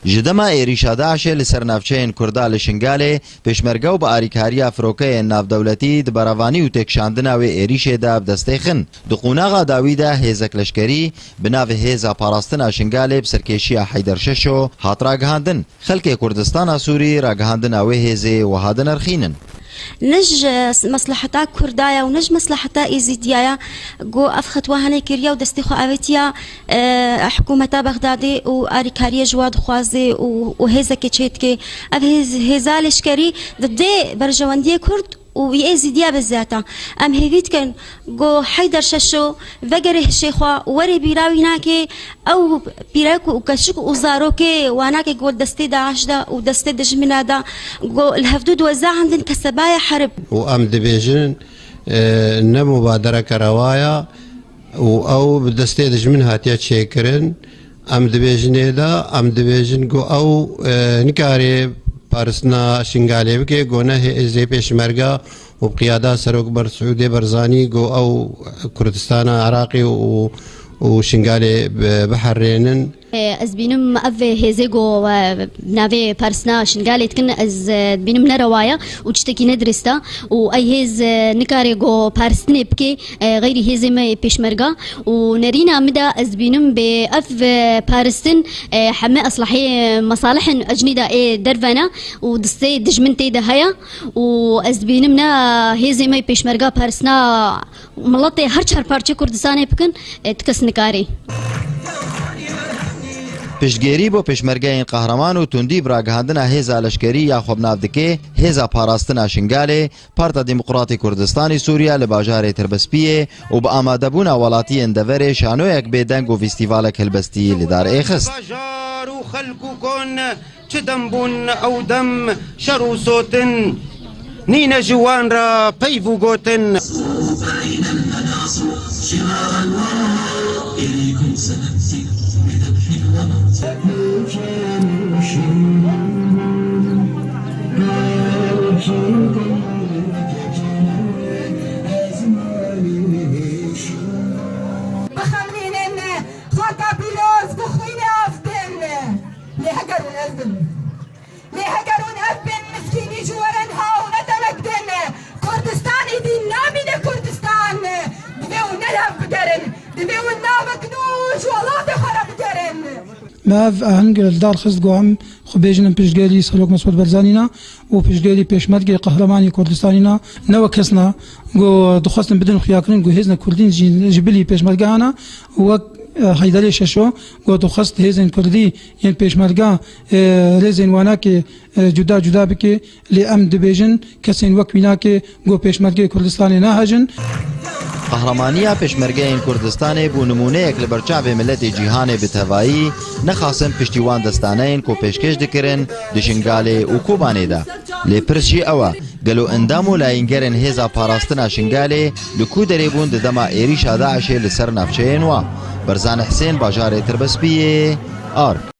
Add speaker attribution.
Speaker 1: جدما ایریشا داعش لسر نافچین کردا لشنگاله پشمرگه و با آریکاریا فروکه ناف دولتی دبروانی و تکشاندنا و ایریشه دا بدستیخن دقوناغا داویدا هیزک لشکری بناو هیزا پاراستنا شنگاله بسرکشی حیدر ششو هات راگهاندن خلک کردستان سوری راگهاندن و هیزه و هادن ارخینن
Speaker 2: نج مصلحتا كردايا ونج مصلحتا إيزيديايا جو أفخت وهني كريا ودستي خو أبتيا حكومتا بغدادي وأريكاريا جواد خوازي وهذا كتشيتكي أب هذا لشكري ضد برجواندية كرد ويأزيديا بالذات أم هيفيت كان جو حيدر ششو وجره الشيخوا وري بيراوي ناكي أو بيراكو وكشك وزاروكي واناكي جو دستي داعش دا ودستي دجمنا دا جو الهفدود وزع عندن كسبايا حرب
Speaker 3: وأم دبيجن نمبادرة كروايا أو بدستي دجمنها تياتشيكرن أم دبيجن دا أم دبيجن جو أو نكاري پارسنا شنگاله بکه گونه هزی پیشمرگا و قیاده سروک بر سعودی برزانی گو او کردستان عراقی و شنگاله بحرینن
Speaker 4: از بینم او هزیگو ناوی پارسنا شنگاله تکن از بینم نروایا و چتکی ندرستا و ای هز نکاری گو پارسنی بکی غیری هزی ما پیشمرگا و نرینا مدا از بینم به اف پارستن حمه اصلاحی مصالح اجنیدا درفنا و دستی دجمنتی ده هیا و از بینم نا هزی ما پیشمرگا پارسنا ملتی هر چهار پارچه کردستانی بکن تکس نکاری
Speaker 1: پشتگیری با پشمرگه این قهرمان و تندی براگهاندن هیزا لشکری یا خوب نافدکه هیزا پاراستنا شنگاله پارتا دموکراتی کردستانی سوریا لباجار تربسپیه و با آماده بونا ولاتی اندوره شانو یک بیدنگ و فیستیوال کلبستی لدار ایخست
Speaker 5: باجار و خلقو کن چه دنبون او دم شرو صوتن نين جوان را بيفو غوتن بين المناصب شمال الورى إليكم سنأتي بذبح
Speaker 6: بخمرين خاطا بلوز بخويني أفدن لهجرون أفدن لهجرون أفدن مسكيني جوارن هاونا تمكدن كردستاني دي نامي كردستان دبيو نلعب بقرن دبيو النامك نوش والله بخرب بقرن
Speaker 7: ما هنگل دار خست گوهم خبیجن پیشگیری سلوک مسعود برزانینا و پیشگیری پیشمرگی قهرمانی کردستانینا نو کسنا گو دخواستن بدون خیاکرین گو هزن کردین جبلی پیشمرگانا و حیدری ششو گو دخواست هزن کردی این پیشمرگا رزن وانا که جدا جدا بکی لی ام دبیجن کسین وک وینا که گو پیشمرگی کردستانی نهجن
Speaker 1: قهرمانیه پشمرگه این کردستان بو نمونه یک لبرچاو ملت جیهان بتوایی نخواستن پشتیوان دستانه این کو پیشکش دکرن دشنگاله و کوبانه دا لپرشی اوه گلو اندامو لاینگرن هزا پاراستنا شنگاله لکو دریبون دما ایریشا داعش لسر نفچه انوا برزان حسین باجار تربسپیه آرک